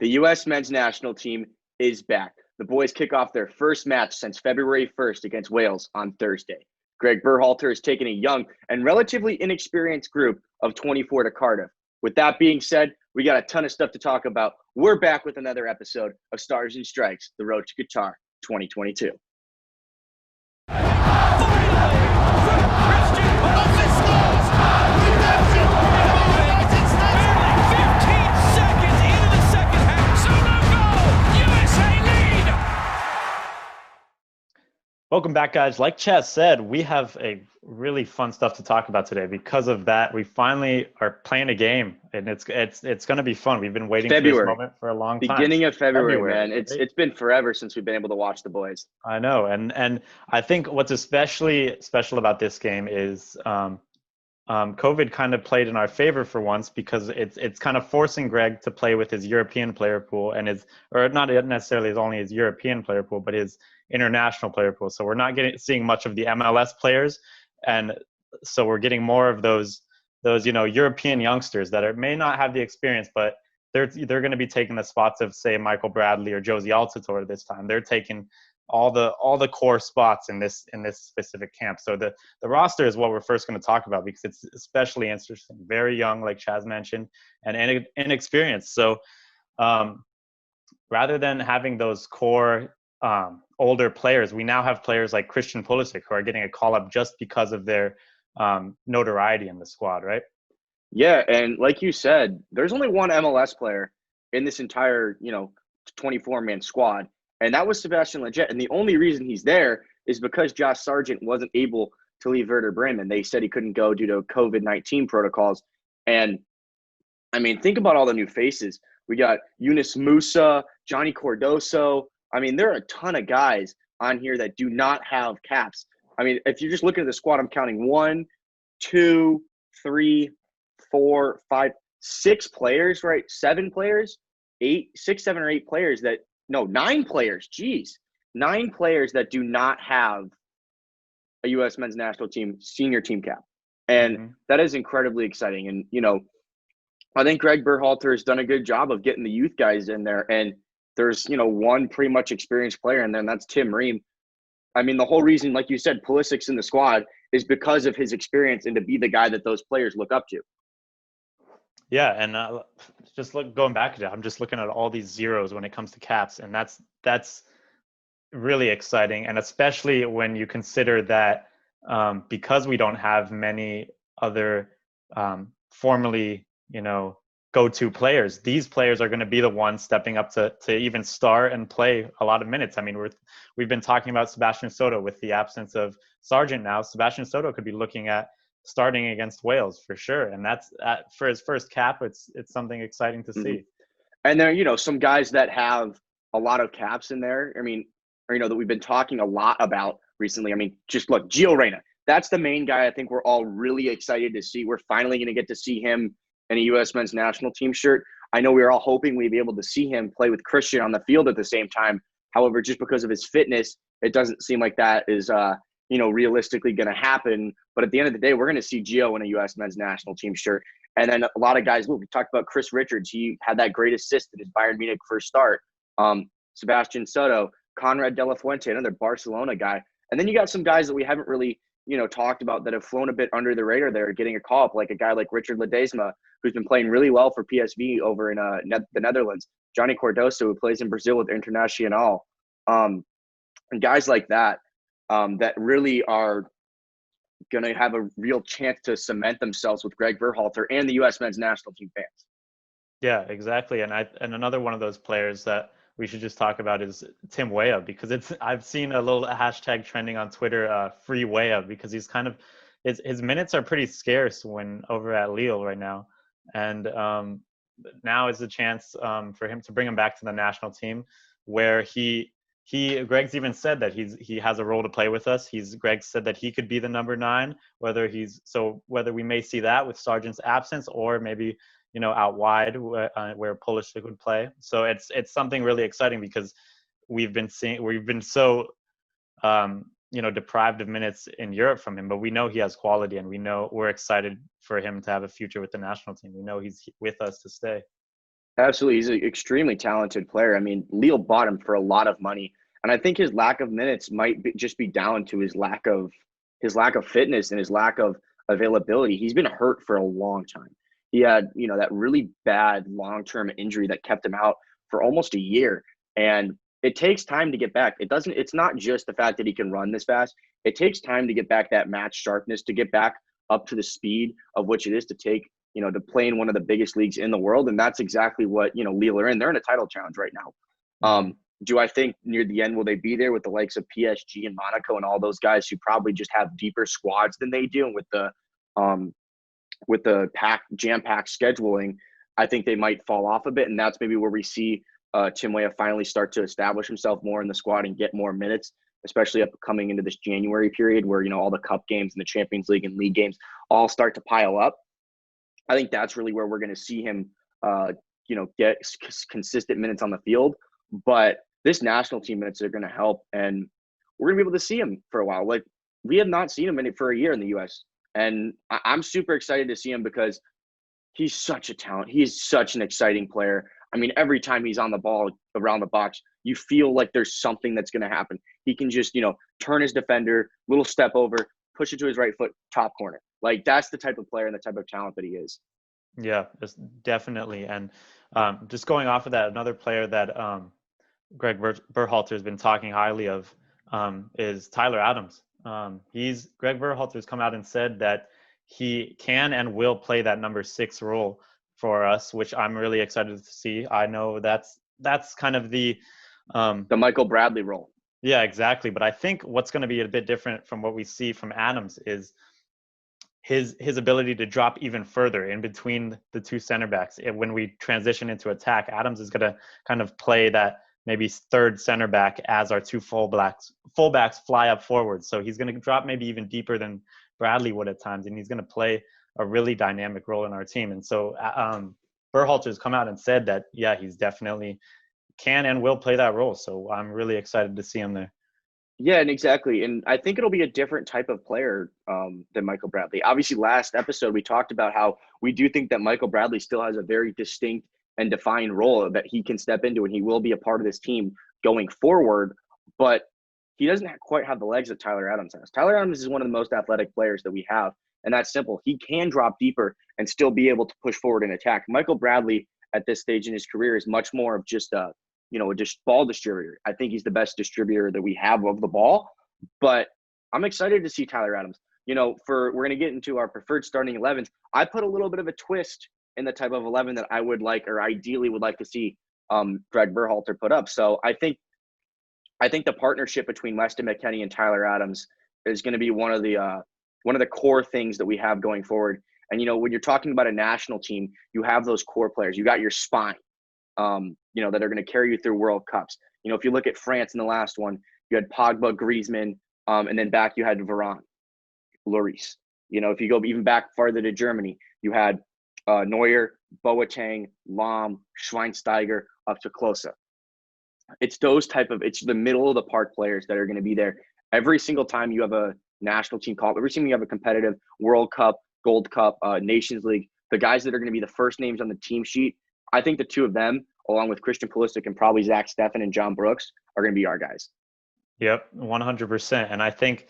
The U.S. men's national team is back. The boys kick off their first match since February 1st against Wales on Thursday. Greg Berhalter has taken a young and relatively inexperienced group of 24 to Cardiff. With that being said, we got a ton of stuff to talk about. We're back with another episode of Stars and Strikes, the Road to Qatar 2022. Welcome back, guys. Like Chaz said, we have a really fun stuff to talk about today. Because of that, we finally are playing a game, and it's going to be fun. We've been waiting for this moment for a long time. Beginning of February, man. It's been forever since we've been able to watch the boys. I know, and I think what's especially special about this game is COVID kind of played in our favor for once, because it's kind of forcing Greg to play with his European player pool and or not necessarily only his European player pool, but his international player pool. So we're not seeing much of the MLS players, and so we're getting more of those European youngsters that may not have the experience, but they're going to be taking the spots of, say, Michael Bradley or Josie Altidore this time. They're taking all the core spots in this specific camp. So the roster is what we're first going to talk about, because it's especially interesting. Very young, like Chaz mentioned, and inexperienced. So rather than having those core older players, we now have players like Christian Pulisic who are getting a call up just because of their notoriety in the squad, right? Yeah, and like you said, there's only one MLS player in this entire 24-man squad, and that was Sebastian Lletget. And the only reason he's there is because Josh Sargent wasn't able to leave Werder Bremen. They said he couldn't go due to COVID-19 protocols. And I mean, think about all the new faces. We got Yunus Musa, Johnny Cardoso. I mean, there are a ton of guys on here that do not have caps. I mean, if you're just looking at the squad, I'm counting 1, 2, 3, 4, 5, 6 players, right? 7 players, 6, 7, or 8 players 9 players. Geez, 9 players that do not have a U.S. men's national team senior team cap. And that is incredibly exciting. And, I think Greg Berhalter has done a good job of getting the youth guys in there. And there's, one pretty much experienced player, and then that's Tim Ream. I mean, the whole reason, like you said, Pulisic's in the squad is because of his experience and to be the guy that those players look up to. Yeah, and going back to it, I'm just looking at all these zeros when it comes to caps, and that's really exciting, and especially when you consider that because we don't have many other formerly, go-to players, these players are going to be the ones stepping up to even start and play a lot of minutes. I mean, we've been talking about Sebastian Soto. With the absence of Sargent now, Sebastian Soto could be looking at starting against Wales for sure, and that's for his first cap. It's something exciting to see. And there, some guys that have a lot of caps in there. I mean, or that we've been talking a lot about recently. I mean, just look, Gio Reyna. That's the main guy I think we're all really excited to see. We're finally going to get to see him in a U.S. men's national team shirt. I know we were all hoping we'd be able to see him play with Christian on the field at the same time. However, just because of his fitness, it doesn't seem like that is realistically going to happen. But at the end of the day, we're going to see Gio in a U.S. men's national team shirt. And then a lot of guys, we talked about Chris Richards. He had that great assist in his Bayern Munich first start. Sebastian Soto, Conrad De La Fuente, another Barcelona guy. And then you got some guys that we haven't really, talked about that have flown a bit under the radar there, getting a call up, like a guy like Richard Ledesma, who's been playing really well for PSV over in the Netherlands. Johnny Cardoso, who plays in Brazil with Internacional. And guys like that, that really are going to have a real chance to cement themselves with Greg Berhalter and the U.S. men's national team fans. Yeah, exactly. And another one of those players that we should just talk about is Tim Weah, because I've seen a little hashtag trending on Twitter, free Weah, because he's kind of his minutes are pretty scarce when over at Lille right now, and now is the chance for him to bring him back to the national team, where Greg's even said that he has a role to play with us. Greg said that he could be the number 9, whether we may see that with Sargent's absence, or maybe out wide where Pulisic would play. So it's something really exciting, because we've been so deprived of minutes in Europe from him, but we know he has quality, and we're excited for him to have a future with the national team. We know he's with us to stay. Absolutely. He's an extremely talented player. I mean, Lille bought him for a lot of money. And I think his lack of minutes might just be down to his lack of fitness and his lack of availability. He's been hurt for a long time. He had, that really bad long-term injury that kept him out for almost a year. And it takes time to get back. It's not just the fact that he can run this fast. It takes time to get back that match sharpness, to get back up to the speed of which it is to take, to play in one of the biggest leagues in the world. And that's exactly what, Lille are in. They're in a title challenge right now. Do I think near the end will they be there with the likes of PSG and Monaco and all those guys who probably just have deeper squads than they do, and with the jam-packed scheduling, I think they might fall off a bit, and that's maybe where we see Tim Weah finally start to establish himself more in the squad and get more minutes, especially coming into this January period where all the cup games and the Champions League and league games all start to pile up. I think that's really where we're going to see him, get consistent minutes on the field. But this national team minutes are going to help, and we're going to be able to see him for a while. Like, we have not seen him in it for a year in the U.S., and I'm super excited to see him because he's such a talent. He's such an exciting player. I mean, every time he's on the ball around the box, you feel like there's something that's going to happen. He can just, turn his defender, little step over, push it to his right foot, top corner. Like, that's the type of player and the type of talent that he is. Yeah, definitely. And just going off of that, another player that Greg Berhalter has been talking highly of is Tyler Adams. Greg Berhalter has come out and said that he can and will play that number 6 role for us, which I'm really excited to see. I know that's kind of the Michael Bradley role. Yeah, exactly. But I think what's going to be a bit different from what we see from Adams is his ability to drop even further in between the two center backs. When we transition into attack, Adams is going to kind of play that maybe third center back as our two fullbacks fly up forward. So he's going to drop maybe even deeper than Bradley would at times, and he's going to play a really dynamic role in our team. And so Berhalter has come out and said that, yeah, he's definitely can and will play that role. So I'm really excited to see him there. Yeah, and exactly. And I think it'll be a different type of player than Michael Bradley. Obviously, last episode, we talked about how we do think that Michael Bradley still has a very distinct and defined role that he can step into, and he will be a part of this team going forward. But he doesn't quite have the legs that Tyler Adams has. Tyler Adams is one of the most athletic players that we have, and that's simple. He can drop deeper and still be able to push forward and attack. Michael Bradley, at this stage in his career, is much more of just a ball distributor. I think he's the best distributor that we have of the ball, but I'm excited to see Tyler Adams. We're going to get into our preferred starting 11s. I put a little bit of a twist in the type of 11 that I would like, or ideally would like to see Greg Berhalter put up. So I think the partnership between Weston McKennie and Tyler Adams is going to be one of the core things that we have going forward. And, when you're talking about a national team, you have those core players. You got your spine. That are going to carry you through World Cups. If you look at France in the last one, you had Pogba, Griezmann, and then back you had Varane, Lloris. If you go even back farther to Germany, you had Neuer, Boateng, Lahm, Schweinsteiger, up to Klose. It's the middle of the park players that are going to be there every single time you have a national team call, every time you have a competitive World Cup, Gold Cup, Nations League, the guys that are going to be the first names on the team sheet. I think the two of them, along with Christian Pulisic and probably Zach Steffen and John Brooks, are going to be our guys. Yep, 100%. And I think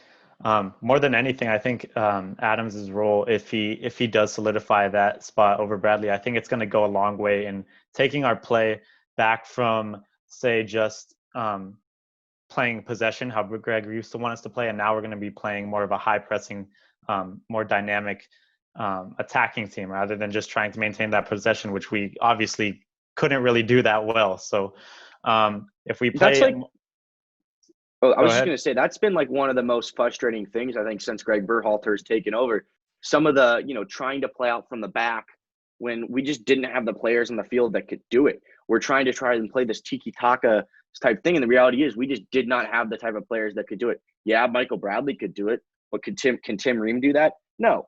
more than anything, I think Adams' role, if he does solidify that spot over Bradley, I think it's going to go a long way in taking our play back from, say, just playing possession, how Greg used to want us to play, and now we're going to be playing more of a high-pressing, more dynamic attacking team rather than just trying to maintain that possession, which we obviously couldn't really do that well. So if we play, I was just going to say that's been like one of the most frustrating things I think since Greg Berhalter has taken over. Some of the trying to play out from the back when we just didn't have the players on the field that could do it. We're trying and play this tiki-taka type thing, and the reality is we just did not have the type of players that could do it. Yeah, Michael Bradley could do it, but can Tim Ream do that? No.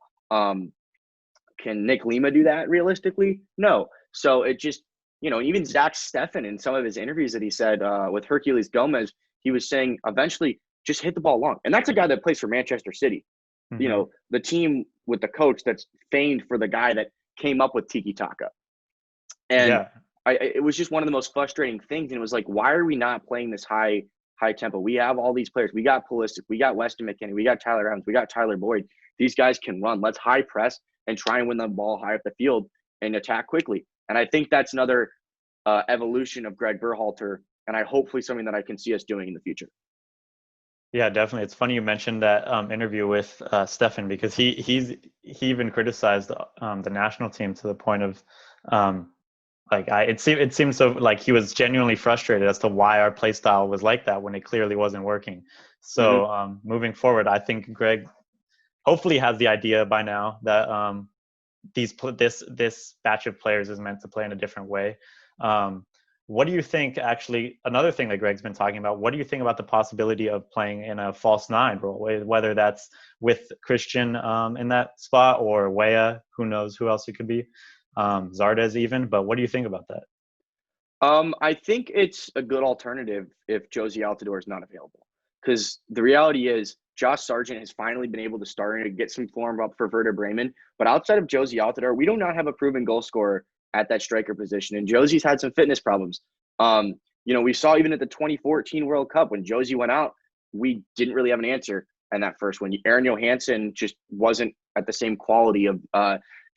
Can Nick Lima do that realistically? No. So it just, even Zach Steffen in some of his interviews that he said with Herculez Gomez, he was saying eventually just hit the ball long. And that's a guy that plays for Manchester City. Mm-hmm. The team with the coach that's famed for the guy that came up with Tiki Taka. And yeah. it was just one of the most frustrating things. And it was like, why are we not playing this high tempo? We have all these players. We got Pulisic, we got Weston McKennie, we got Tyler Adams, we got Tyler Boyd. These guys can run. Let's high press and try and win the ball high up the field and attack quickly. And I think that's another evolution of Greg Berhalter, and hopefully something that I can see us doing in the future. Yeah, definitely. It's funny you mentioned that interview with Stefan, because he even criticized the national team to the point of it seemed so like he was genuinely frustrated as to why our play style was like that when it clearly wasn't working. So moving forward, I think Greg hopefully has the idea by now that this batch of players is meant to play in a different way. What do you think, actually, another thing that Greg's been talking about, what do you think about the possibility of playing in a false nine role, whether that's with Christian in that spot or Weah, who knows who else it could be, Zardes even, but what do you think about that? I think it's a good alternative if Josie Altidore is not available, because the reality is Josh Sargent has finally been able to start and get some form up for Werder Bremen, but outside of Josie Altidore, we do not have a proven goal scorer at that striker position. And Josie's had some fitness problems. We saw even at the 2014 World Cup when Josie went out, we didn't really have an answer in that first one. Aaron Johansson just wasn't at the same quality of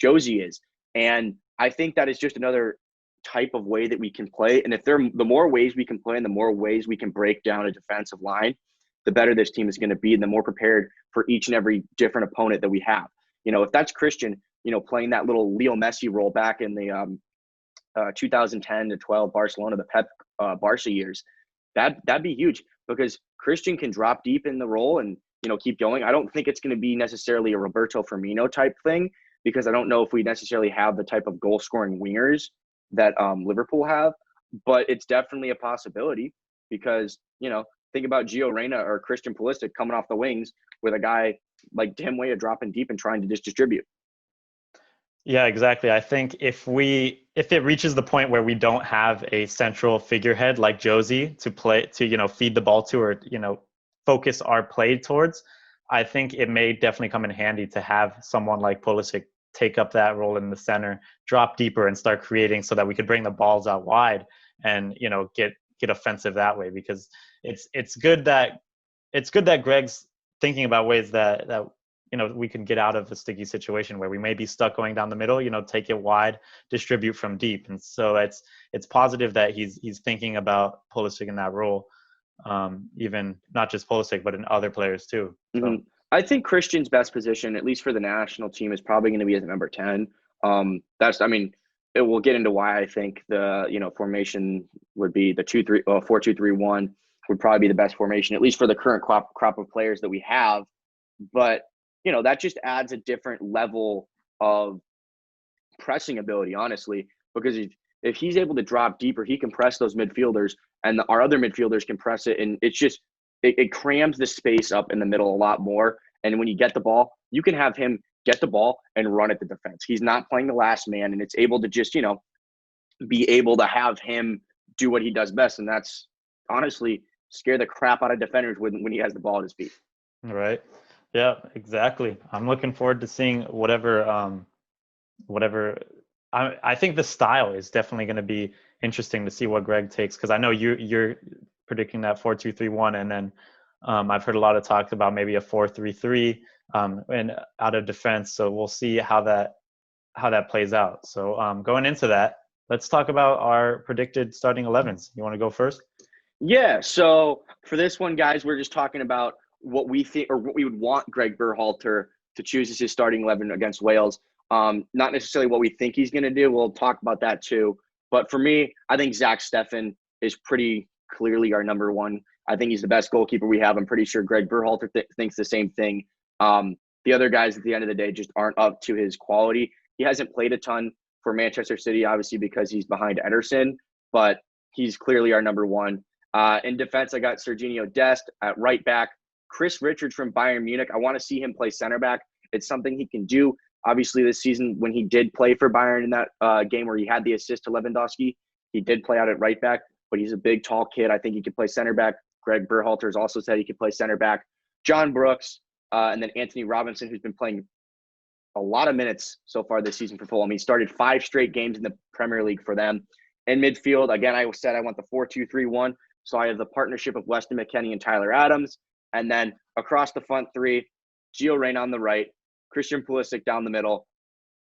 Josie is. And I think that is just another type of way that we can play. And if the more ways we can play and the more ways we can break down a defensive line, the better this team is going to be and the more prepared for each and every different opponent that we have. If that's Christian, playing that little Leo Messi role back in the 2010 to 12 Barcelona, the Pep Barca years, that'd be huge, because Christian can drop deep in the role and, keep going. I don't think it's going to be necessarily a Roberto Firmino type thing, because I don't know if we necessarily have the type of goal scoring wingers that Liverpool have, but it's definitely a possibility, because, think about Gio Reyna or Christian Pulisic coming off the wings with a guy like Tim Weah dropping deep and trying to just distribute. Yeah, exactly. I think if it reaches the point where we don't have a central figurehead like Josie to play, to, feed the ball to, or, focus our play towards, I think it may definitely come in handy to have someone like Pulisic take up that role in the center, drop deeper and start creating so that we could bring the balls out wide and, get offensive that way, because it's good that Greg's thinking about ways that we can get out of a sticky situation where we may be stuck going down the middle, take it wide, distribute from deep. And so it's positive that he's thinking about Pulisic in that role, even not just Pulisic, but in other players too. So. I think Christian's best position, at least for the national team, is probably going to be as a number 10. We'll get into why I think the, formation would be the 4-2-3-1 would probably be the best formation, at least for the current crop of players that we have. But that just adds a different level of pressing ability, honestly, because if he's able to drop deeper, he can press those midfielders, and our other midfielders can press it. And it's just, it crams the space up in the middle a lot more. And when you get the ball, you can have him get the ball and run at the defense. He's not playing the last man, and it's able to just, be able to have him do what he does best. And that's honestly scare the crap out of defenders when he has the ball at his feet. Right. Yeah, exactly. I'm looking forward to seeing whatever I think the style is definitely going to be interesting to see what Greg takes, because I know you're predicting that 4-2-3-1, and then I've heard a lot of talk about maybe a 4-3-3 and out of defense. So we'll see how that plays out. So going into that, let's talk about our predicted starting 11s. You want to go first? Yeah. So for this one, guys, we're just talking about what we think, or what we would want Greg Berhalter to choose as his starting 11 against Wales. Not necessarily what we think he's going to do. We'll talk about that too. But for me, I think Zach Steffen is pretty clearly our number one. I think he's the best goalkeeper we have. I'm pretty sure Greg Berhalter thinks the same thing. The other guys at the end of the day just aren't up to his quality. He hasn't played a ton for Manchester City, obviously, because he's behind Ederson, but he's clearly our number one. In defense, I got Serginho Dest at right back. Chris Richards from Bayern Munich. I want to see him play center back. It's something he can do. Obviously, this season, when he did play for Bayern in that game where he had the assist to Lewandowski, he did play out at right back, but he's a big, tall kid. I think he could play center back. Greg Berhalter has also said he could play center back. John Brooks, and then Anthony Robinson, who's been playing a lot of minutes so far this season for Fulham. He started 5 straight games in the Premier League for them. In midfield, again, I said I want the 4-2-3-1. So I have the partnership of Weston McKennie and Tyler Adams. And then across the front three, Gio Reyna on the right, Christian Pulisic down the middle,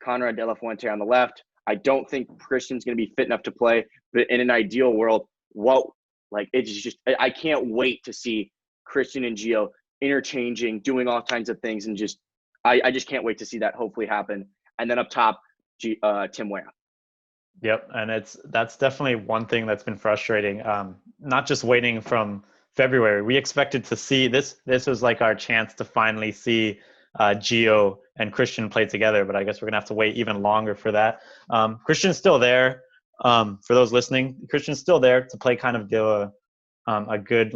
Conrad De La Fuente on the left. I don't think Christian's going to be fit enough to play, but in an ideal world, I can't wait to see Christian and Gio interchanging, doing all kinds of things, and I just can't wait to see that hopefully happen. And then up top, Tim Weah. Yep, and that's definitely one thing that's been frustrating. Not just waiting from February. We expected to see this. This was like our chance to finally see Gio and Christian play together, but I guess we're gonna have to wait even longer for that. Christian's still there. For those listening, Christian's still there to play kind of a good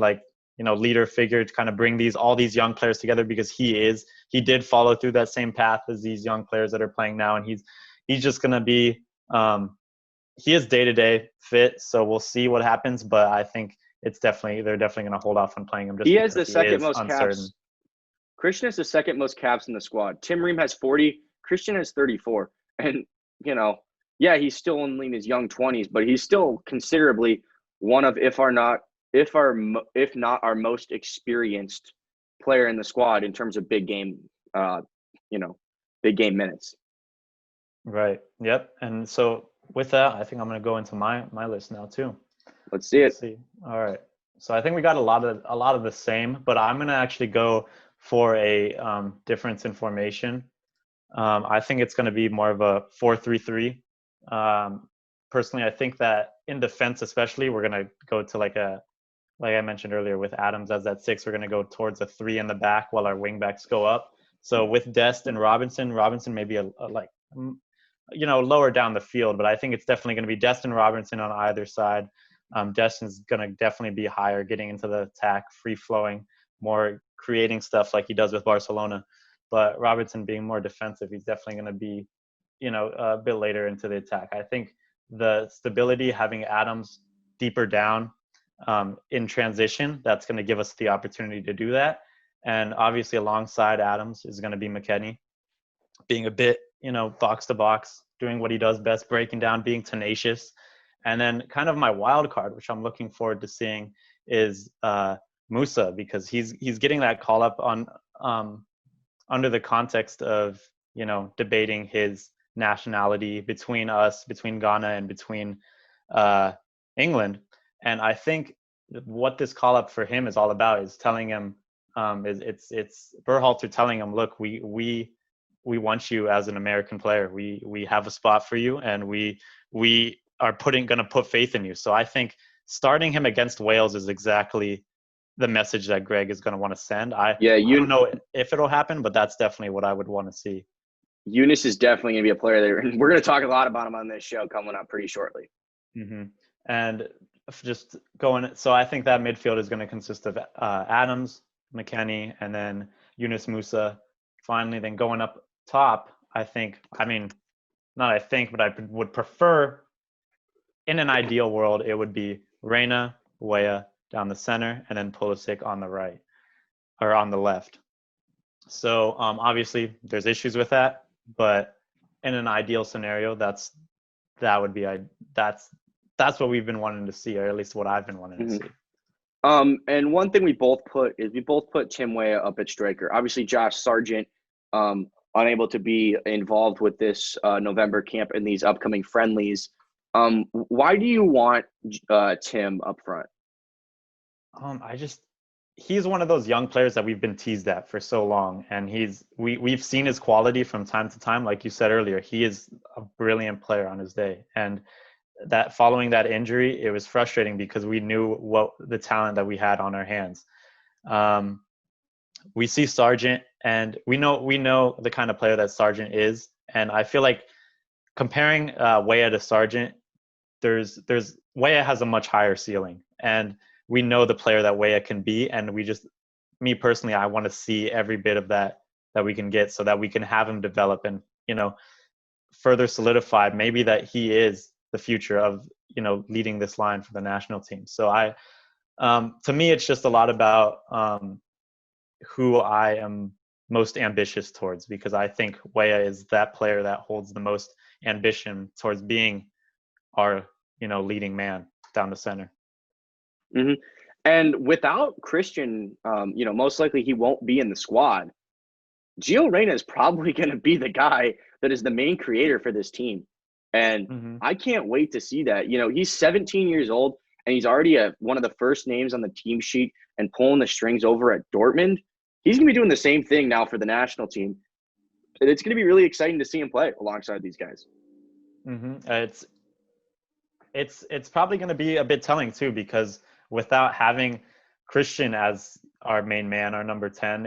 leader figure to kind of bring all these young players together, because he did follow through that same path as these young players that are playing now, and he's just gonna be he is day-to-day fit, so we'll see what happens. But I think they're definitely going to hold off on playing him. He has the second most caps. Christian has the second most caps in the squad. Tim Ream has 40. Christian has 34. And, he's still only in his young 20s, but he's still considerably one of, if not our most experienced player in the squad in terms of big game minutes. Right. Yep. And so with that, I think I'm going to go into my list now too. Let's see it. All right. So I think we got a lot of the same, but I'm going to actually go for a difference in formation. I think it's going to be more of a 4-3-3. Personally, I think that in defense, especially, we're going to go to like I mentioned earlier, with Adams as that 6, we're going to go towards a 3 in the back while our wing backs go up. So with Dest and Robinson may be lower down the field, but I think it's definitely going to be Destin Robinson on either side. Destin's going to definitely be higher, getting into the attack, free-flowing, more creating stuff like he does with Barcelona. But Robinson being more defensive, he's definitely going to be, a bit later into the attack. I think the stability, having Adams deeper down in transition, that's going to give us the opportunity to do that. And obviously alongside Adams is going to be McKennie, being a bit, box to box, doing what he does best, breaking down, being tenacious. And then kind of my wild card, which I'm looking forward to seeing, is Musa, because he's getting that call up on under the context of, debating his nationality between Ghana and between England. And I think what this call up for him is all about is telling him, it's Berhalter telling him, look, we want you as an American player. We have a spot for you, and we are going to put faith in you. So I think starting him against Wales is exactly the message that Greg is going to want to send. I don't know if it'll happen, but that's definitely what I would want to see. Eunice is definitely going to be a player there, and we're going to talk a lot about him on this show coming up pretty shortly. Mm-hmm. And just going, so I think that midfield is going to consist of Adams, McKennie, and then Yunus Musa. Finally, then going up top, but I would prefer, in an ideal world, it would be Reyna, Weah down the center, and then Pulisic on the right or on the left. So obviously there's issues with that, but in an ideal scenario, that's what we've been wanting to see, or at least what I've been wanting to see. And one thing we both put Tim Weah up at striker. Obviously, Josh Sargent unable to be involved with this November camp and these upcoming friendlies. Why do you want Tim up front? He's one of those young players that we've been teased at for so long, and we've seen his quality from time to time. Like you said earlier, he is a brilliant player on his day, and that following that injury, it was frustrating because we knew what the talent that we had on our hands. We see Sargent, and we know the kind of player that Sargent is, and I feel like comparing Weah to Sargent, Weah has a much higher ceiling, and we know the player that Weah can be, and me personally, I want to see every bit of that we can get, so that we can have him develop and further solidify maybe that he is the future of leading this line for the national team. So to me, it's just a lot about who I am most ambitious towards, because I think Weah is that player that holds the most ambition towards being our leading man down the center. Mm-hmm. And without Christian, most likely he won't be in the squad. Gio Reyna is probably going to be the guy that is the main creator for this team. And I can't wait to see that. He's 17 years old, and he's already one of the first names on the team sheet and pulling the strings over at Dortmund. He's going to be doing the same thing now for the national team. And it's going to be really exciting to see him play alongside these guys. It's probably going to be a bit telling too, because without having Christian as our main man, our number 10,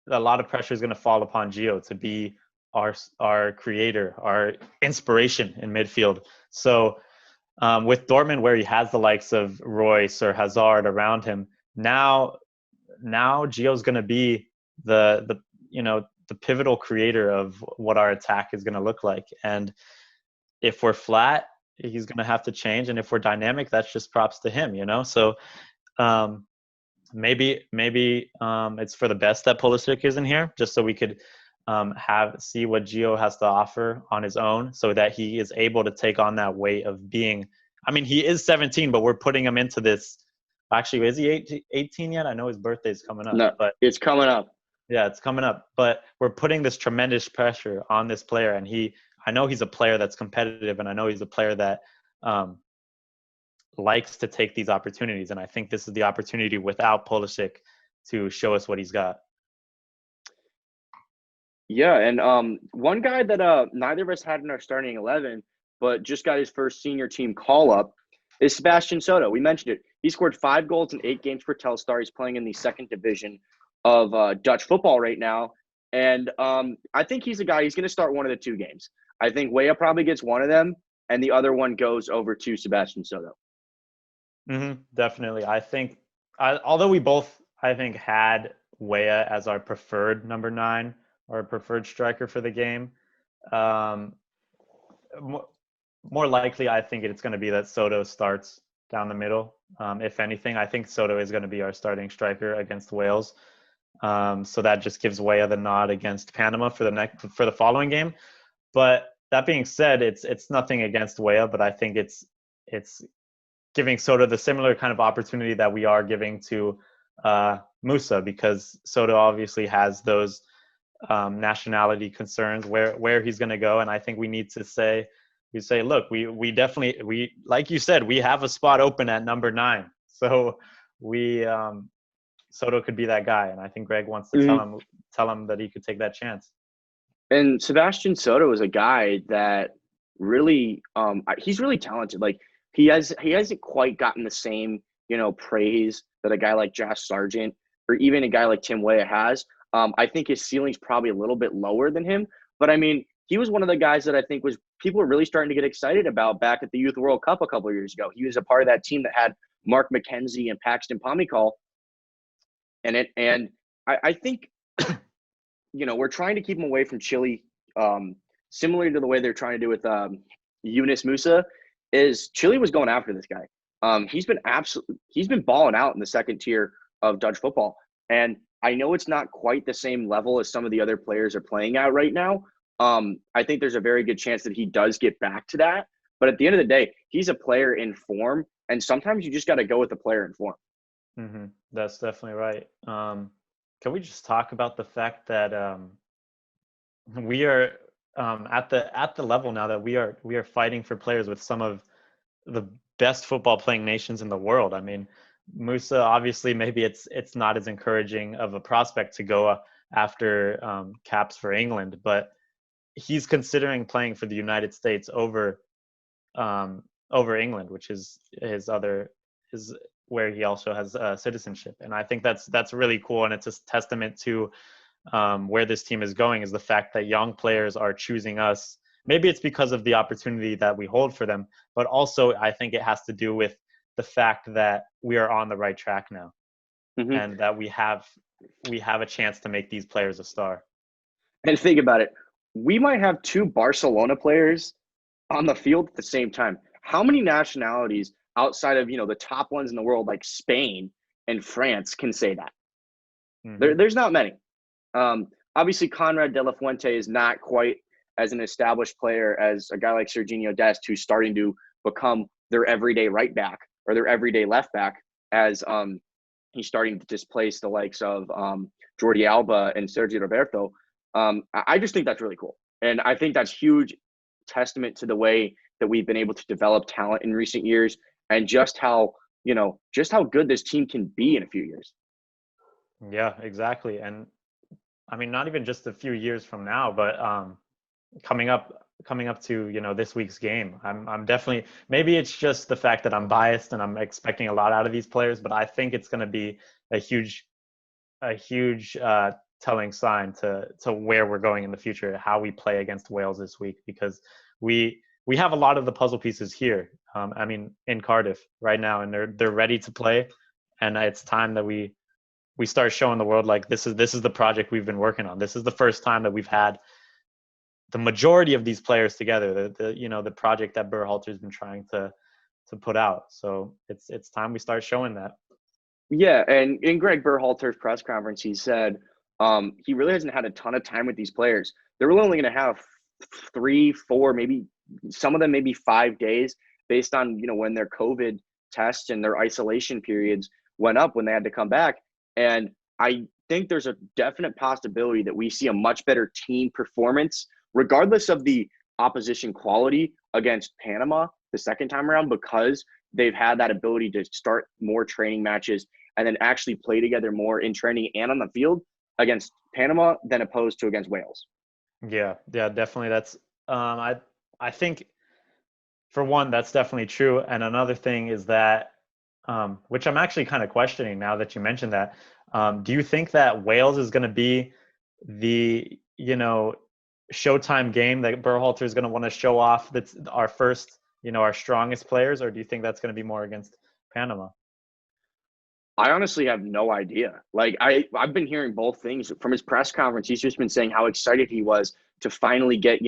a lot of pressure is going to fall upon Gio to be our creator, our inspiration in midfield. So with Dortmund, where he has the likes of Royce or Hazard around him, now Gio's going to be the pivotal creator of what our attack is going to look like. And if we're flat, he's going to have to change, and if we're dynamic, that's just props to him. So maybe it's for the best that Pulisic isn't here, just so we could see what Gio has to offer on his own, so that he is able to take on that weight of being. I mean, he is 17, but we're putting him into this. Actually, is he 18 yet? I know his birthday's coming up. No, but it's coming up. Yeah, it's coming up. But we're putting this tremendous pressure on this player, and I know he's a player that's competitive, and I know he's a player that likes to take these opportunities. And I think this is the opportunity without Pulisic to show us what he's got. Yeah, and one guy that neither of us had in our starting 11, but just got his first senior team call-up, is Sebastian Soto. We mentioned it. He scored 5 goals in 8 games for Telstar. He's playing in the second division of Dutch football right now. And I think he's a guy, he's going to start one of the 2 games. I think Weah probably gets one of them, and the other one goes over to Sebastian Soto. Definitely. I think, although we both, I think, had Weah as our preferred number 9 or preferred striker for the game, more likely, I think it's going to be that Soto starts down the middle. If anything, I think Soto is going to be our starting striker against Wales. So that just gives Weah the nod against Panama for the following game. But that being said, it's nothing against Weah, but I think it's giving Soto the similar kind of opportunity that we are giving to Musa, because Soto obviously has those nationality concerns where he's going to go, and I think we need to say, look, we definitely, like you said, we have a spot open at number 9, so Soto could be that guy, and I think Greg wants to tell him that he could take that chance. And Sebastian Soto is a guy that really, he's really talented. Like he hasn't quite gotten the same, praise that a guy like Josh Sargent or even a guy like Tim Weah has. I think his ceiling's probably a little bit lower than him, but I mean, he was one of the guys that I think people were really starting to get excited about back at the Youth World Cup a couple of years ago. He was a part of that team that had Mark McKenzie and Paxton Pomykal in it, and I think. We're trying to keep him away from Chile, similar to the way they're trying to do with Yunus Musa. Is Chile was going after this guy. He's been balling out in the second tier of Dutch football, and I know it's not quite the same level as some of the other players are playing at right now. I think there's a very good chance that he does get back to that. But at the end of the day, he's a player in form, and sometimes you just got to go with the player in form. That's definitely right. Can we just talk about the fact that we are at the level now that we are fighting for players with some of the best football playing nations in the world? I mean, Musa, obviously, maybe it's not as encouraging of a prospect to go after caps for England, but he's considering playing for the United States over England, which is his where he also has citizenship. And I think that's really cool. And it's a testament to where this team is going, is the fact that young players are choosing us. Maybe it's because of the opportunity that we hold for them, but also I think it has to do with the fact that we are on the right track now, and that we have a chance to make these players a star. And think about it. We might have 2 Barcelona players on the field at the same time. How many nationalities outside of, the top ones in the world, like Spain and France, can say that? There's not many. Obviously, Conrad de la Fuente is not quite as an established player as a guy like Serginho Dest, who's starting to become their everyday right back or their everyday left back as he's starting to displace the likes of Jordi Alba and Sergio Roberto. I just think that's really cool. And I think that's huge testament to the way that we've been able to develop talent in recent years and just how good this team can be in a few years. Yeah, exactly. And I mean, not even just a few years from now, but coming up to this week's game, I'm definitely, maybe it's just the fact that I'm biased and I'm expecting a lot out of these players, but I think it's going to be a huge telling sign to where we're going in the future, how we play against Wales this week, because we have a lot of the puzzle pieces here. I mean, in Cardiff right now, and they're ready to play, and it's time that we start showing the world like this is the project we've been working on. This is the first time that we've had the majority of these players together. The project that Berhalter's been trying to put out. So it's time we start showing that. Yeah, and in Greg Berhalter's press conference, he said he really hasn't had a ton of time with these players. They're really only going to have 3, 4, maybe some of them maybe 5 days based on when their COVID tests and their isolation periods went up when they had to come back. And I think there's a definite possibility that we see a much better team performance, regardless of the opposition quality, against Panama the second time around, because they've had that ability to start more training matches and then actually play together more in training and on the field against Panama than opposed to against Wales. Yeah, definitely. That's I think, for one, that's definitely true. And another thing is that, which I'm actually kind of questioning now that you mentioned that. Do you think that Wales is going to be the Showtime game that Berhalter is going to want to show off? That's our first, our strongest players, or do you think that's going to be more against Panama? I honestly have no idea. Like I've been hearing both things from his press conference. He's just been saying how excited he was to finally get,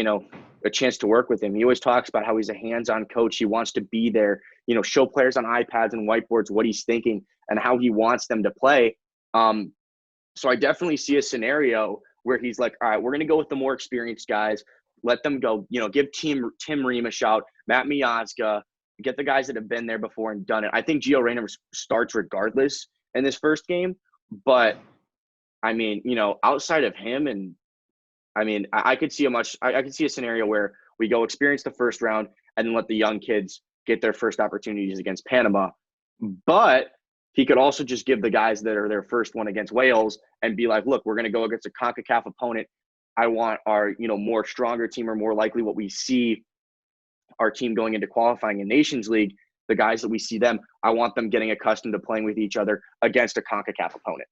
a chance to work with him. He always talks about how he's a hands-on coach. He wants to be there, show players on iPads and whiteboards what he's thinking and how he wants them to play. So I definitely see a scenario where he's like, all right, we're going to go with the more experienced guys. Let them go, give Tim Ream a shout, Matt Miazga, get the guys that have been there before and done it. I think Gio Reyna starts regardless in this first game. But, I mean, outside of him, and I mean, I could see a scenario where we go experience the first round and then let the young kids get their first opportunities against Panama. But he could also just give the guys that are their first one against Wales and be like, look, we're going to go against a CONCACAF opponent. I want our, more stronger team, or more likely what we see our team going into qualifying in Nations League, the guys that we see them, I want them getting accustomed to playing with each other against a CONCACAF opponent.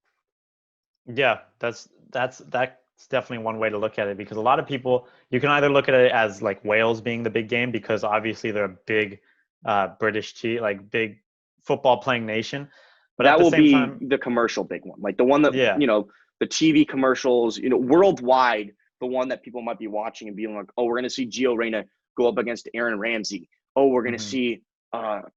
Yeah, that's definitely one way to look at it, because a lot of people, you can either look at it as like Wales being the big game because obviously they're a big British team, like big football playing nation. But that at the will same be time, the commercial big one, like the one that, yeah, the TV commercials, worldwide, the one that people might be watching and being like, oh, we're going to see Gio Reyna go up against Aaron Ramsey. Oh, we're going to see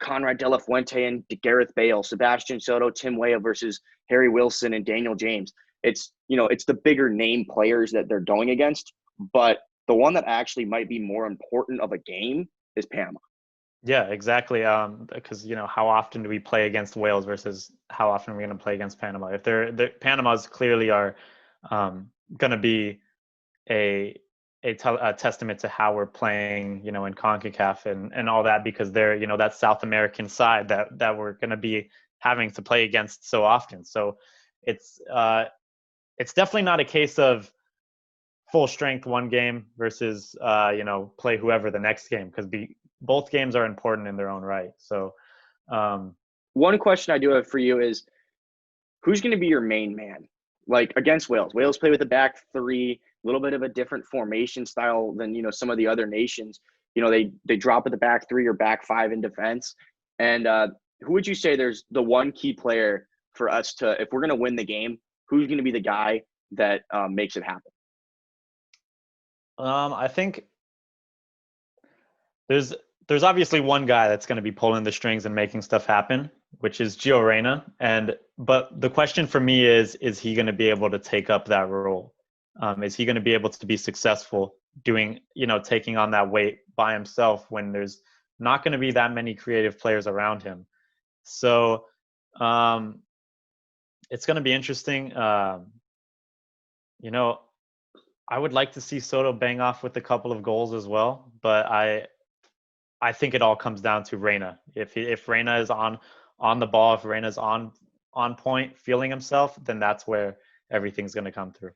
Conrad De La Fuente and Gareth Bale, Sebastian Soto, Tim Weah versus Harry Wilson and Daniel James. It's, it's the bigger name players that they're going against. But the one that actually might be more important of a game is Panama. Yeah, exactly. Because how often do we play against Wales versus how often are we going to play against Panama? If Panama's clearly are going to be a testament to how we're playing, in CONCACAF and all that, because they're, that South American side that we're going to be having to play against so often. So it's definitely not a case of full strength one game versus play whoever the next game, because both games are important in their own right. So one question I do have for you is, who's going to be your main man? Like against Wales. Wales play with a back three, a little bit of a different formation style than, some of the other nations. They drop at the back three or back five in defense. And who would you say there's the one key player for us to, if we're going to win the game, who's going to be the guy that makes it happen? I think there's obviously one guy that's going to be pulling the strings and making stuff happen, which is Gio Reyna. But the question for me is he going to be able to take up that role? Is he going to be able to be successful doing, taking on that weight by himself when there's not going to be that many creative players around him. So it's going to be interesting. You know, I would like to see Soto bang off with a couple of goals as well, but I think it all comes down to Reyna. If Reyna is on the ball, if Reyna's on point, feeling himself, then that's where everything's going to come through.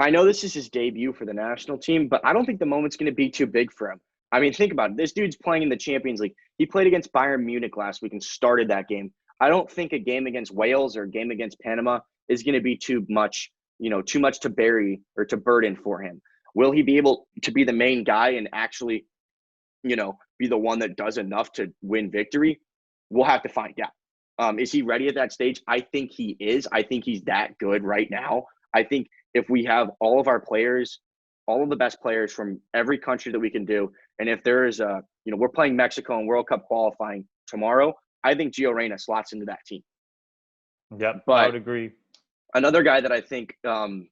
I know this is his debut for the national team, but I don't think the moment's going to be too big for him. I mean, think about it. This dude's playing in the Champions League. He played against Bayern Munich last week and started that game. I don't think a game against Wales or a game against Panama is going to be too much to bury or to burden for him. Will he be able to be the main guy and actually, be the one that does enough to win victory? We'll have to find out. Is he ready at that stage? I think he is. I think he's that good right now. I think if we have all of our players, all of the best players from every country that we can do, and if there is we're playing Mexico in World Cup qualifying tomorrow, I think Gio Reyna slots into that team. Yep, but I would agree. Another guy that I think to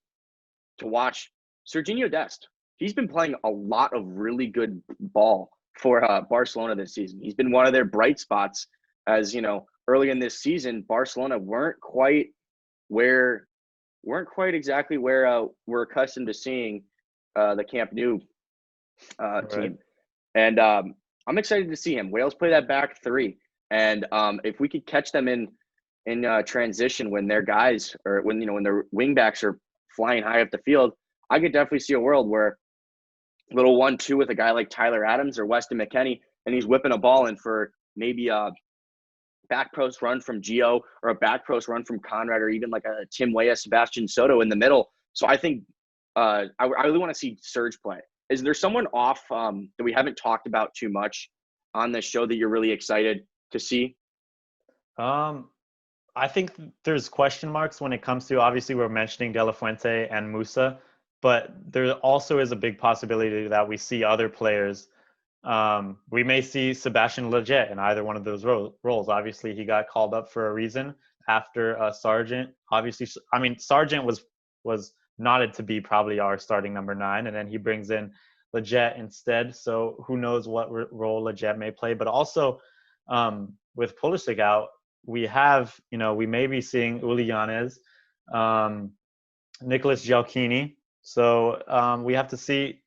watch, Sergiño Dest. He's been playing a lot of really good ball for Barcelona this season. He's been one of their bright spots. As early in this season, Barcelona weren't quite exactly where we're accustomed to seeing the Camp Nou team. And I'm excited to see him. Wales play that back three. And if we could catch them in transition when their guys or when their wingbacks are flying high up the field, I could definitely see a world where little 1-2 with a guy like Tyler Adams or Weston McKennie, and he's whipping a ball in for maybe a back post run from Gio or a back post run from Conrad, or even like a Tim Weah, Sebastian Soto in the middle. So I think I really want to see Serge play. Is there someone off that we haven't talked about too much on this show that you're really excited to see? I think there's question marks when it comes to, obviously we're mentioning De La Fuente and Musa, but there also is a big possibility that we see other players. We may see Sebastian Lletget in either one of those roles. Obviously, he got called up for a reason after Sargent. Obviously, I mean, Sargent was nodded to be probably our starting number 9, and then he brings in Lletget instead. So who knows what role Lletget may play. But also with Pulisic out, we may be seeing Uli Yanez, Nicholas Gialchini. So we have to see.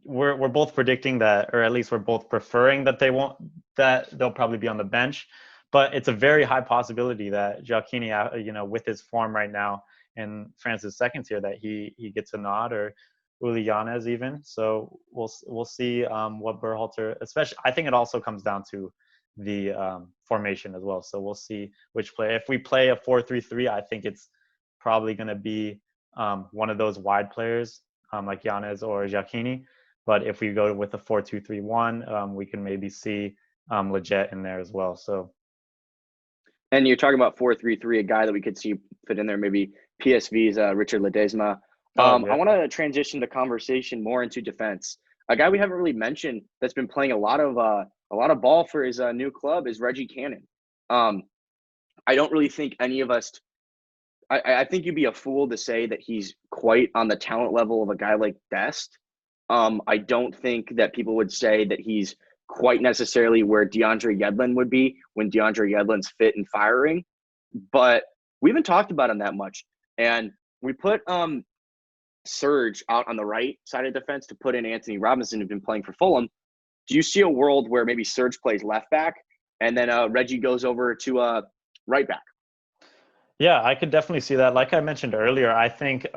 We're both predicting that, or at least we're both preferring that they'll probably be on the bench, but it's a very high possibility that Gialchini, with his form right now in France's second tier, that he gets a nod, or Uli Yanez even. So we'll see what Berhalter, especially. I think it also comes down to the formation as well. So we'll see which player. If we play a 4-3-3, I think it's probably going to be one of those wide players like Yanez or Giacchini. But if we go with a 4-2-3-1, we can maybe see Lletget in there as well. So, and you're talking about 4-3-3, a guy that we could see fit in there, maybe PSV's Richard Ledesma. Yeah. I want to transition the conversation more into defense. A guy we haven't really mentioned that's been playing a lot of ball for his new club is Reggie Cannon. I don't really think any of us. I think you'd be a fool to say that he's quite on the talent level of a guy like Dest. I don't think that people would say that he's quite necessarily where DeAndre Yedlin would be when DeAndre Yedlin's fit and firing. But we haven't talked about him that much. And we put Serge out on the right side of defense to put in Anthony Robinson, who's been playing for Fulham. Do you see a world where maybe Serge plays left back and then Reggie goes over to right back? Yeah, I could definitely see that. Like I mentioned earlier, I think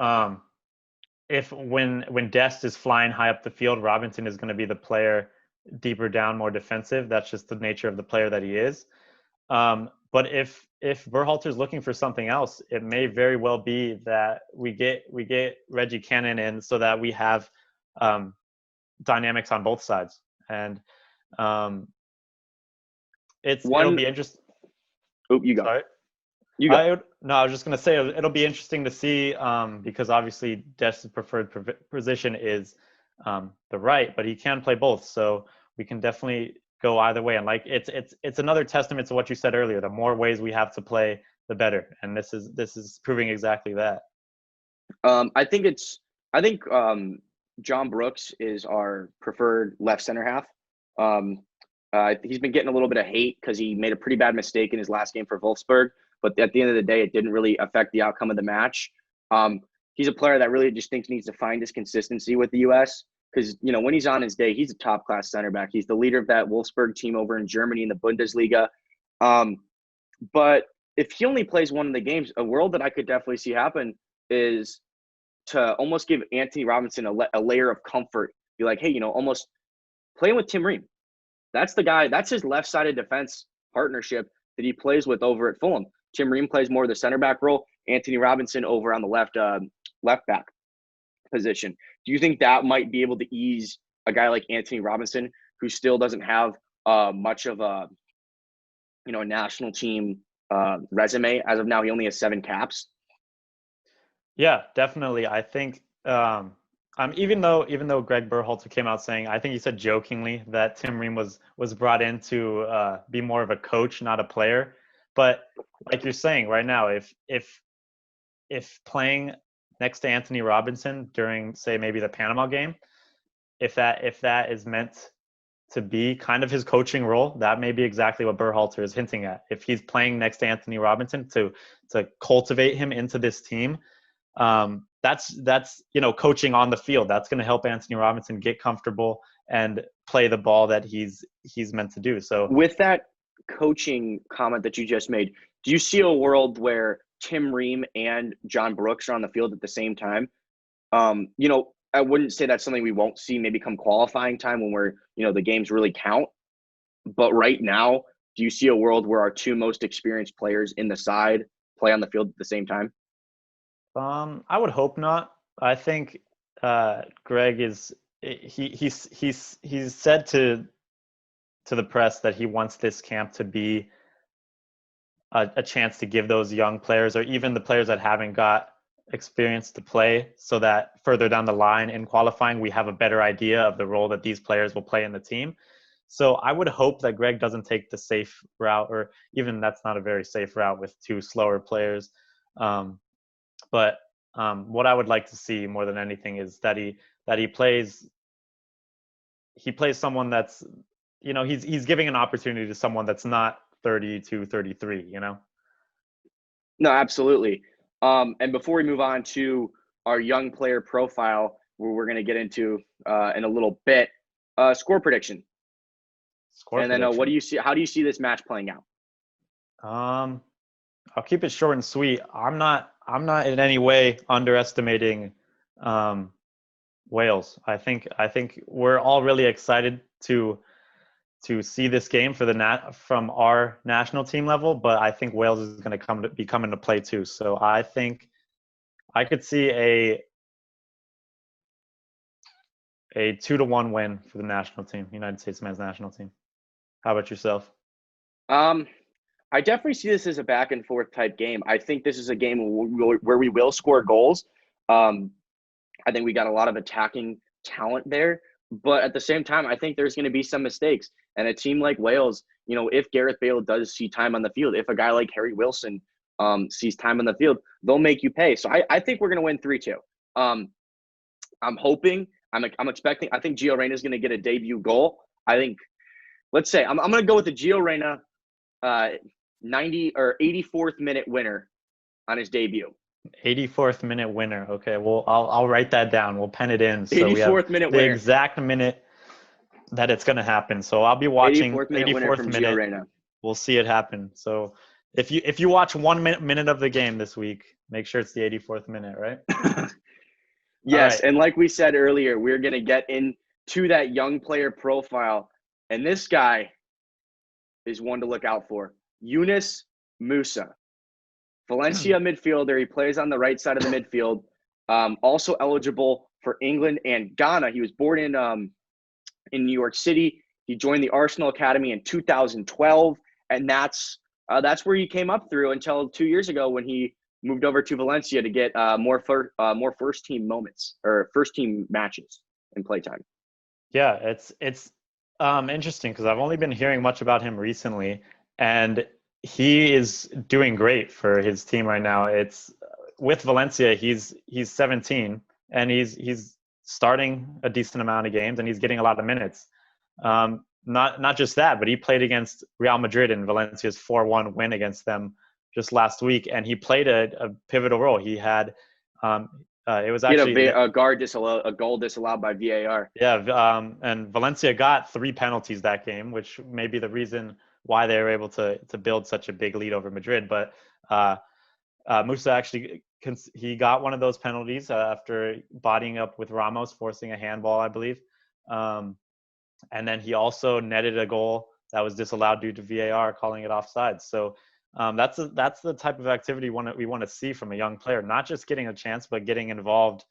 if when Dest is flying high up the field, Robinson is going to be the player deeper down, more defensive. That's just the nature of the player that he is. But if Berhalter is looking for something else, it may very well be that we get Reggie Cannon in so that we have dynamics on both sides, and it'll be interesting. Oh, you go. Sorry. I was just going to say it'll be interesting to see because obviously Dest's preferred position is the right, but he can play both, so we can definitely go either way. And like it's another testament to what you said earlier. The more ways we have to play, the better, and this is proving exactly that. I think John Brooks is our preferred left center half. He's been getting a little bit of hate because he made a pretty bad mistake in his last game for Wolfsburg. But at the end of the day, it didn't really affect the outcome of the match. He's a player that really just thinks needs to find his consistency with the U.S. because, when he's on his day, he's a top-class center back. He's the leader of that Wolfsburg team over in Germany in the Bundesliga. But if he only plays one of the games, a world that I could definitely see happen is to almost give Anthony Robinson a layer of comfort. Be like, hey, almost playing with Tim Ream. That's the guy. That's his left-sided defense partnership that he plays with over at Fulham. Tim Ream plays more of the center back role. Anthony Robinson over on the left back position. Do you think that might be able to ease a guy like Anthony Robinson, who still doesn't have much of a national team resume as of now? He only has 7 caps. Yeah, definitely. I think even though Greg Berhalter came out saying, I think he said jokingly that Tim Ream was brought in to be more of a coach, not a player. But like you're saying right now, if playing next to Anthony Robinson during, say, maybe the Panama game, if that is meant to be kind of his coaching role, that may be exactly what Berhalter is hinting at. If he's playing next to Anthony Robinson to cultivate him into this team, that's coaching on the field. That's going to help Anthony Robinson get comfortable and play the ball that he's meant to do. So with that coaching comment that you just made, do you see a world where Tim Ream and John Brooks are on the field at the same time? I wouldn't say that's something we won't see maybe come qualifying time when we're, the games really count. But right now, do you see a world where our 2 most experienced players in the side play on the field at the same time? I would hope not. I think Greg he's said to the press that he wants this camp to be a chance to give those young players, or even the players that haven't got experience, to play, so that further down the line in qualifying, we have a better idea of the role that these players will play in the team. So I would hope that Greg doesn't take the safe route, or even that's not a very safe route with 2 slower players. But what I would like to see more than anything is that he plays someone that's, he's giving an opportunity to someone that's not 32, 33, No, absolutely. And before we move on to our young player profile, where we're going to get into in a little bit, score prediction. Then what do you see? How do you see this match playing out? I'll keep it short and sweet. I'm not in any way underestimating Wales. I think we're all really excited to see this game from our national team level, but I think Wales is going to be coming to play too. So I think I could see a 2-1 win for the national team, United States men's national team. How about yourself? I definitely see this as a back and forth type game. I think this is a game where we will score goals. I think we got a lot of attacking talent there, but at the same time, I think there's going to be some mistakes. And a team like Wales, if Gareth Bale does see time on the field, if a guy like Harry Wilson sees time on the field, they'll make you pay. So I think we're going to win 3-2. I'm hoping, I'm expecting, I think Gio Reyna is going to get a debut goal. I think, let's say, I'm going to go with the Gio Reyna 90 or 84th minute winner on his debut. 84th minute winner. Okay, well, I'll write that down. We'll pen it in. So 84th minute winner. The exact minute that it's going to happen. So I'll be watching 84th minute. We'll see it happen. So if you watch 1 minute of the game this week, make sure it's the 84th minute, right? Yes, right. And like we said earlier, we're going to get into that young player profile, and this guy is one to look out for. Yunus Musa, Valencia midfielder. He plays on the right side of the midfield. Also eligible for England and Ghana. He was born in New York City. He joined the Arsenal Academy in 2012, and that's where he came up through until 2 years ago when he moved over to Valencia to get more first team moments or first team matches in playtime. Yeah, it's interesting because I've only been hearing much about him recently, and he is doing great for his team right now. It's with Valencia. He's 17 and he's starting a decent amount of games and he's getting a lot of minutes. not just that, but he played against Real Madrid in Valencia's 4-1 win against them just last week, and he played a pivotal role. He had it was actually a goal disallowed by VAR. Yeah, and Valencia got 3 penalties that game, which may be the reason why they were able to build such a big lead over Madrid. But Musa actually he got one of those penalties after bodying up with Ramos, forcing a handball, I believe. And then he also netted a goal that was disallowed due to VAR calling it offside. So that's the type of activity we want to see from a young player, not just getting a chance, but getting involved,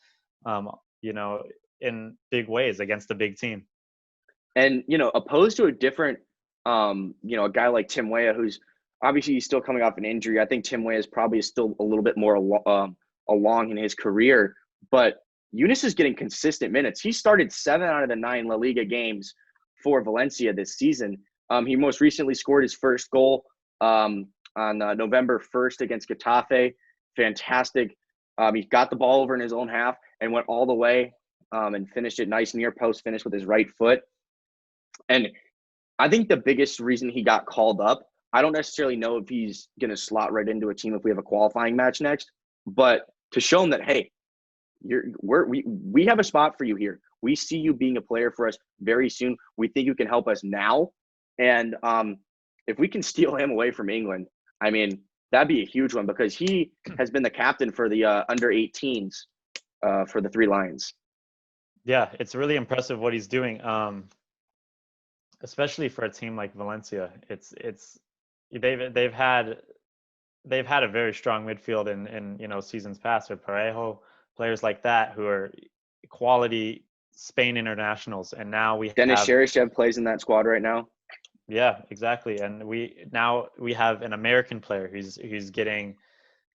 in big ways against a big team. And, opposed to a different, a guy like Tim Weah, who's obviously he's still coming off an injury. I think Tim Weah is probably still a little bit more along in his career, but Younes is getting consistent minutes. He started 7 out of the 9 La Liga games for Valencia this season. He most recently scored his first goal on November 1st against Getafe. Fantastic. He got the ball over in his own half and went all the way and finished it nice near post finish with his right foot. And I think the biggest reason he got called up, I don't necessarily know if he's going to slot right into a team if we have a qualifying match next, but to show him that, hey, we have a spot for you here. We see you being a player for us very soon. We think you can help us now. And if we can steal him away from England, I mean, that'd be a huge one because he has been the captain for the under-18s for the Three Lions. Yeah, it's really impressive what he's doing, especially for a team like Valencia. They've had a very strong midfield in seasons past with Parejo, players like that who are quality Spain internationals, and now Denis Cheryshev plays in that squad right now. Yeah, exactly. And we have an American player who's getting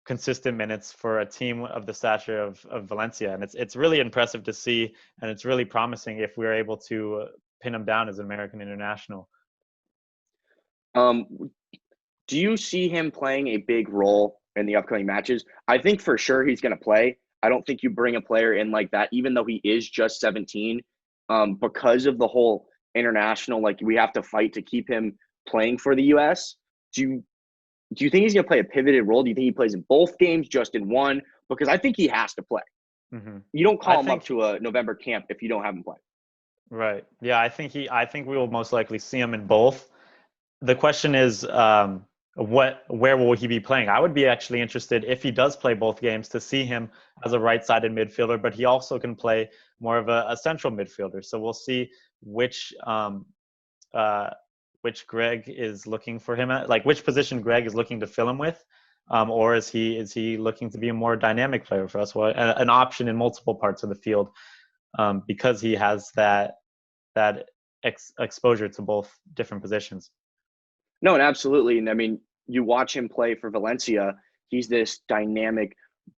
consistent minutes for a team of the stature of Valencia, and it's really impressive to see, and it's really promising if we're able to pin him down as an American international. Do you see him playing a big role in the upcoming matches? I think for sure he's going to play. I don't think you bring a player in like that, even though he is just 17, because of the whole international, like we have to fight to keep him playing for the U.S. Do you think he's going to play a pivoted role? Do you think he plays in both games, just in one? Because I think he has to play. Mm-hmm. You don't call him up to a November camp if you don't have him play. Right. Yeah, I think we will most likely see him in both. The question is, where will he be playing? I would be actually interested if he does play both games to see him as a right-sided midfielder, but he also can play more of a central midfielder. So we'll see which Greg is looking for him at, like which position Greg is looking to fill him with, or is he looking to be a more dynamic player for us? Well, an option in multiple parts of the field, because he has that exposure to both different positions. No, and absolutely. And I mean, you watch him play for Valencia. He's this dynamic,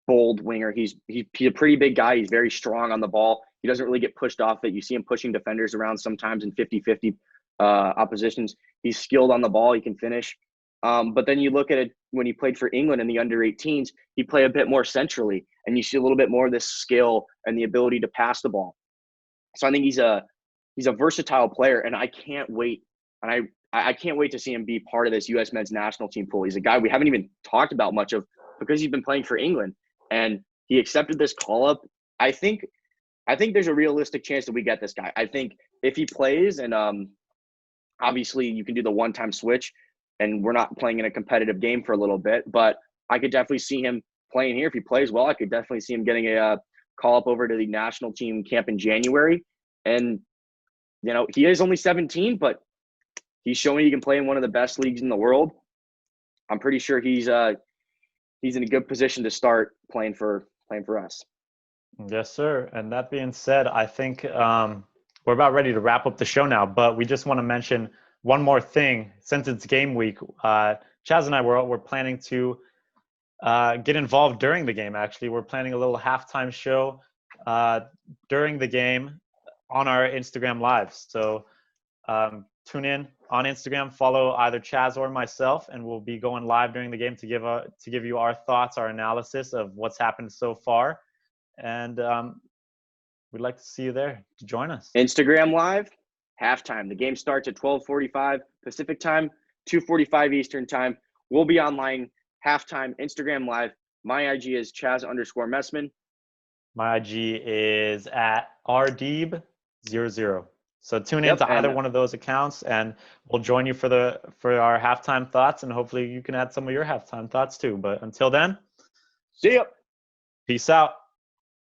bold winger. He's a pretty big guy. He's very strong on the ball. He doesn't really get pushed off it. You see him pushing defenders around sometimes in 50-50 oppositions. He's skilled on the ball. He can finish. But then you look at it when he played for England in the under-18s, he played a bit more centrally, and you see a little bit more of this skill and the ability to pass the ball. So I think he's a versatile player, and I can't wait. And I can't wait to see him be part of this U.S. men's national team pool. He's a guy we haven't even talked about much of because he's been playing for England, and he accepted this call-up. I think there's a realistic chance that we get this guy. I think if he plays, and obviously you can do the one-time switch, and we're not playing in a competitive game for a little bit, but I could definitely see him playing here. If he plays well, I could definitely see him getting a call-up over to the national team camp in January. And, he is only 17, but he's showing he can play in one of the best leagues in the world. I'm pretty sure he's in a good position to start playing for us. Yes, sir. And that being said, I think we're about ready to wrap up the show now, but we just want to mention one more thing. Since it's game week, Chaz and I we're planning to get involved during the game. Actually, we're planning a little halftime show during the game on our Instagram Live. So tune in on Instagram, follow either Chaz or myself, and we'll be going live during the game to give you our thoughts, our analysis of what's happened so far. And we'd like to see you there to join us. Instagram Live, halftime. The game starts at 12:45 Pacific time, 2:45 Eastern time. We'll be online halftime, Instagram Live. My IG is Chaz_Messman. My IG is at rdeeb00. So tune in Yep, to either and one of those accounts, and we'll join you for our halftime thoughts, and hopefully you can add some of your halftime thoughts too. But until then, see ya. peace out.